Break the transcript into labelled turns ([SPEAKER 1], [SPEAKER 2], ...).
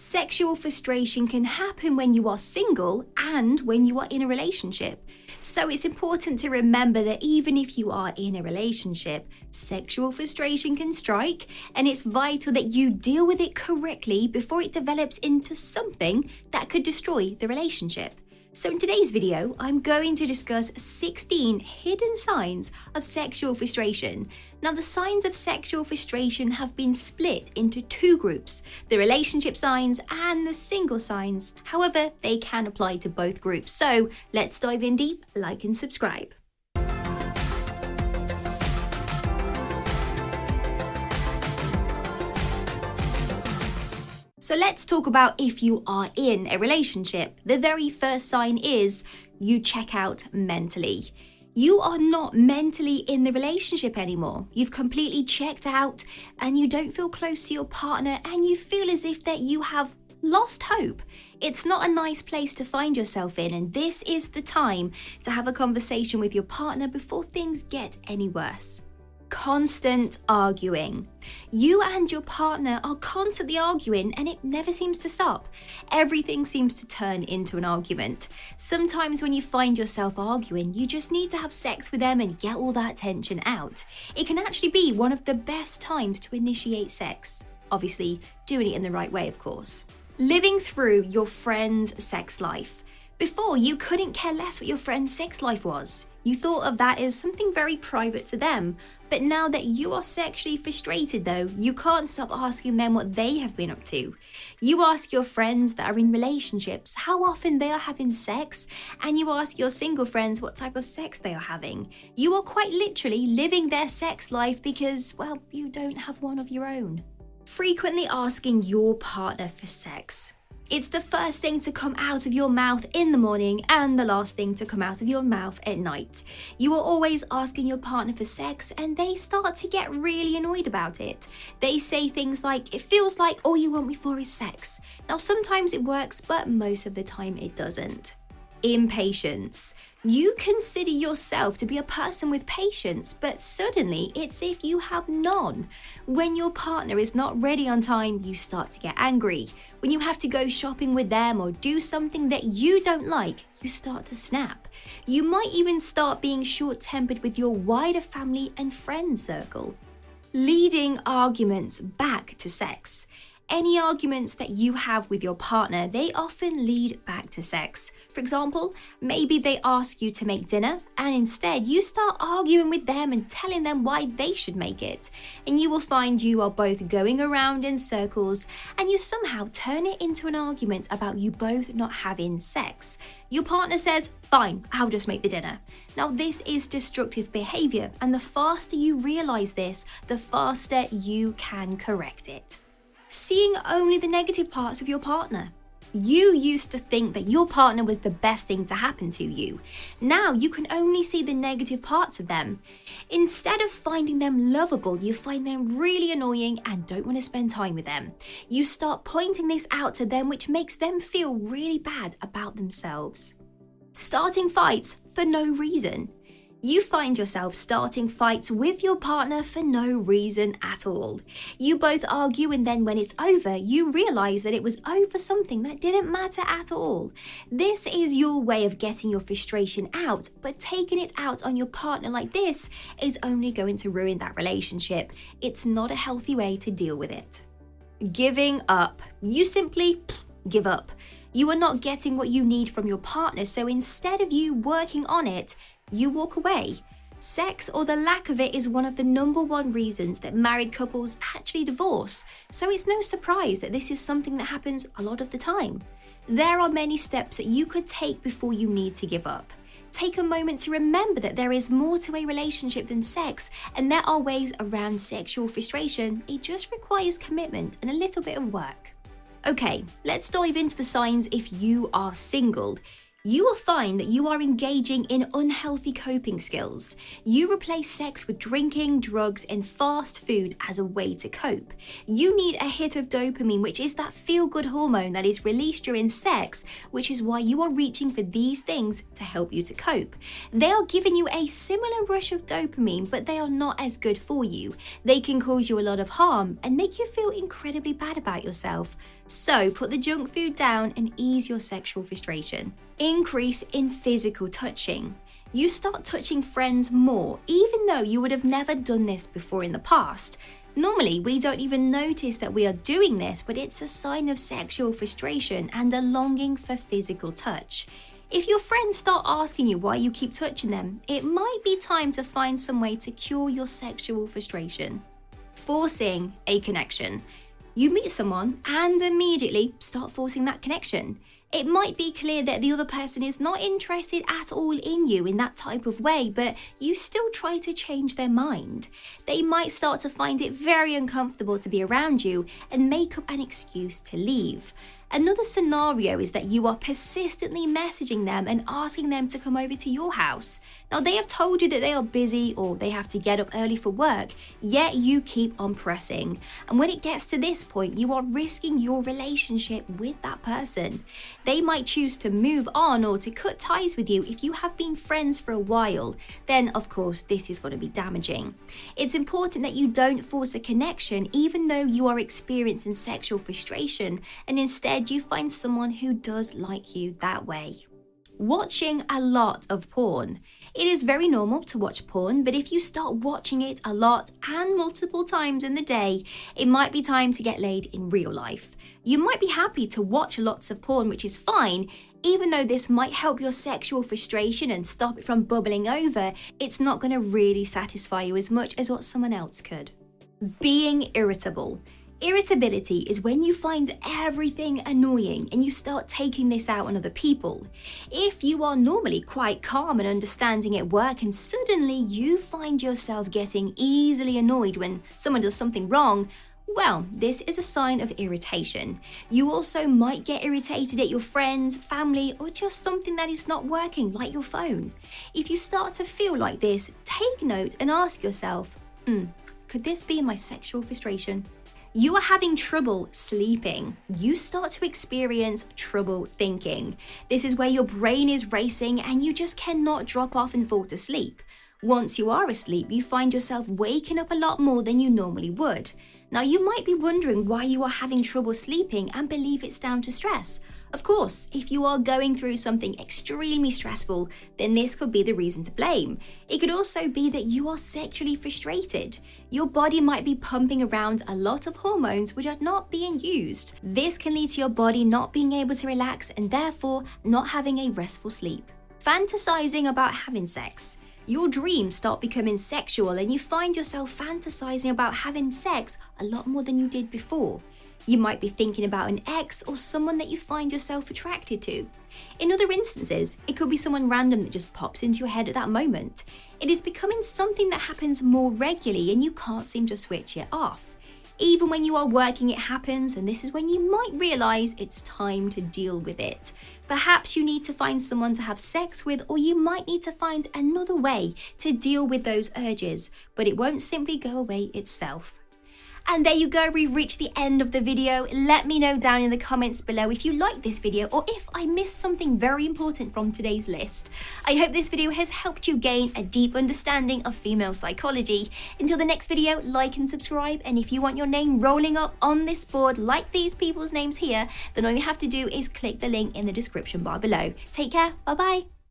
[SPEAKER 1] Sexual frustration can happen when you are single and when you are in a relationship. So it's important to remember that even if you are in a relationship, sexual frustration can strike, and it's vital that you deal with it correctly before it develops into something that could destroy the relationship. So in today's video, I'm going to discuss 16 hidden signs of sexual frustration. Now, the signs of sexual frustration have been split into two groups, the relationship signs and the single signs. However, they can apply to both groups. So let's dive in deep, like and subscribe. So let's talk about if you are in a relationship. The very first sign is you check out mentally. You are not mentally in the relationship anymore. You've completely checked out and you don't feel close to your partner and you feel as if that you have lost hope. It's not a nice place to find yourself in, and this is the time to have a conversation with your partner before things get any worse. Constant arguing. You and your partner are constantly arguing and it never seems to stop. Everything seems to turn into an argument. Sometimes when you find yourself arguing, you just need to have sex with them and get all that tension out. It can actually be one of the best times to initiate sex. Obviously, doing it in the right way, of course. Living through your friend's sex life. Before, you couldn't care less what your friend's sex life was. You thought of that as something very private to them. But now that you are sexually frustrated though, you can't stop asking them what they have been up to. You ask your friends that are in relationships how often they are having sex, and you ask your single friends what type of sex they are having. You are quite literally living their sex life because, well, you don't have one of your own. Frequently asking your partner for sex. It's the first thing to come out of your mouth in the morning and the last thing to come out of your mouth at night. You are always asking your partner for sex and they start to get really annoyed about it. They say things like, "It feels like all you want me for is sex." Now, sometimes it works, but most of the time it doesn't. Impatience. You consider yourself to be a person with patience, but suddenly it's if you have none. When your partner is not ready on time, you start to get angry. When you have to go shopping with them or do something that you don't like, you start to snap. You might even start being short-tempered with your wider family and friend circle. Leading arguments back to sex. Any arguments that you have with your partner, they often lead back to sex. For example, maybe they ask you to make dinner and instead you start arguing with them and telling them why they should make it. And you will find you are both going around in circles and you somehow turn it into an argument about you both not having sex. Your partner says, "Fine, I'll just make the dinner." Now, this is destructive behavior, and the faster you realize this, the faster you can correct it. Seeing only the negative parts of your partner. You used to think that your partner was the best thing to happen to you. Now you can only see the negative parts of them. Instead of finding them lovable, you find them really annoying and don't want to spend time with them. You start pointing this out to them, which makes them feel really bad about themselves. Starting fights for no reason. You find yourself starting fights with your partner for no reason at all. You both argue and then when it's over, you realize that it was over something that didn't matter at all. This is your way of getting your frustration out, but taking it out on your partner like this is only going to ruin that relationship. It's not a healthy way to deal with it. Giving up. You simply give up. You are not getting what you need from your partner, so instead of you working on it, you walk away. Sex, or the lack of it, is one of the number one reasons that married couples actually divorce, so it's no surprise that this is something that happens a lot of the time. There are many steps that you could take before you need to give up. Take a moment to remember that there is more to a relationship than sex, and there are ways around sexual frustration. It just requires commitment and a little bit of work. Okay, let's dive into the signs if you are single. You will find that you are engaging in unhealthy coping skills. You replace sex with drinking, drugs, and fast food as a way to cope. You need a hit of dopamine, which is that feel-good hormone that is released during sex, which is why you are reaching for these things to help you to cope. They are giving you a similar rush of dopamine, but they are not as good for you. They can cause you a lot of harm and make you feel incredibly bad about yourself. So put the junk food down and ease your sexual frustration. Increase in physical touching. You start touching friends more, even though you would have never done this before in the past. Normally, we don't even notice that we are doing this, but it's a sign of sexual frustration and a longing for physical touch. If your friends start asking you why you keep touching them, it might be time to find some way to cure your sexual frustration. Forcing a connection. You meet someone and immediately start forcing that connection. It might be clear that the other person is not interested at all in you in that type of way, but you still try to change their mind. They might start to find it very uncomfortable to be around you and make up an excuse to leave. Another scenario is that you are persistently messaging them and asking them to come over to your house. Now, they have told you that they are busy or they have to get up early for work, yet you keep on pressing. And when it gets to this point, you are risking your relationship with that person. They might choose to move on or to cut ties with you if you have been friends for a while. Then, of course, this is going to be damaging. It's important that you don't force a connection even though you are experiencing sexual frustration, and instead you find someone who does like you that way. Watching a lot of porn. It is very normal to watch porn, but if you start watching it a lot and multiple times in the day, it might be time to get laid in real life. You might be happy to watch lots of porn, which is fine. Even though this might help your sexual frustration and stop it from bubbling over, it's not going to really satisfy you as much as what someone else could. Being irritable. Irritability is when you find everything annoying and you start taking this out on other people. If you are normally quite calm and understanding at work and suddenly you find yourself getting easily annoyed when someone does something wrong, well, this is a sign of irritation. You also might get irritated at your friends, family, or just something that is not working, like your phone. If you start to feel like this, take note and ask yourself, could this be my sexual frustration? You are having trouble sleeping. You start to experience trouble thinking. This is where your brain is racing and you just cannot drop off and fall to sleep. Once you are asleep, you find yourself waking up a lot more than you normally would. Now, you might be wondering why you are having trouble sleeping and believe it's down to stress. Of course, if you are going through something extremely stressful, then this could be the reason to blame. It could also be that you are sexually frustrated. Your body might be pumping around a lot of hormones which are not being used. This can lead to your body not being able to relax and therefore not having a restful sleep. Fantasizing about having sex. Your dreams start becoming sexual and you find yourself fantasizing about having sex a lot more than you did before. You might be thinking about an ex or someone that you find yourself attracted to. In other instances, it could be someone random that just pops into your head at that moment. It is becoming something that happens more regularly and you can't seem to switch it off. Even when you are working, it happens, and this is when you might realize it's time to deal with it. Perhaps you need to find someone to have sex with, or you might need to find another way to deal with those urges, but it won't simply go away itself. And there you go, we've reached the end of the video. Let me know down in the comments below if you liked this video or if I missed something very important from today's list. I hope this video has helped you gain a deep understanding of female psychology. Until the next video, like and subscribe. And if you want your name rolling up on this board like these people's names here, then all you have to do is click the link in the description bar below. Take care, bye bye.